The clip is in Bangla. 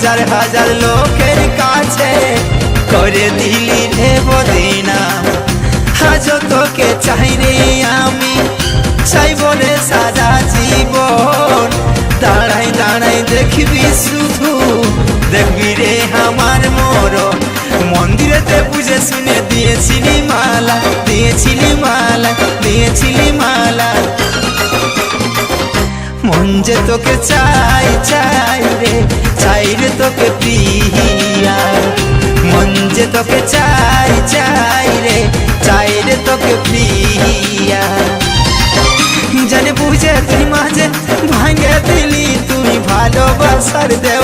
হাজার হাজার লোকের কাছে করে দিলি রে বদনাম। আজ তোকে চাই রে আমি, চাই বলে সারা জীবন। দাঁড়াই দাঁড়াই দেখবি শুধু, দেখবি রে আমার মরণ। মন্দিরেতে বুঝে শুনে দিয়েছিলি মালা, দিয়েছিলি মালা, দিয়েছিলি মালা। মন যে তোকে চাই চাই রে, চাই রে তোকে প্রিয়া। মন যে তোকে চাই চাই রে, চাই রে তোকে প্রিয়া। জানে বুঝে তুই মাঝে ভাঙে দিলি, তুই ভালোবাসার দেও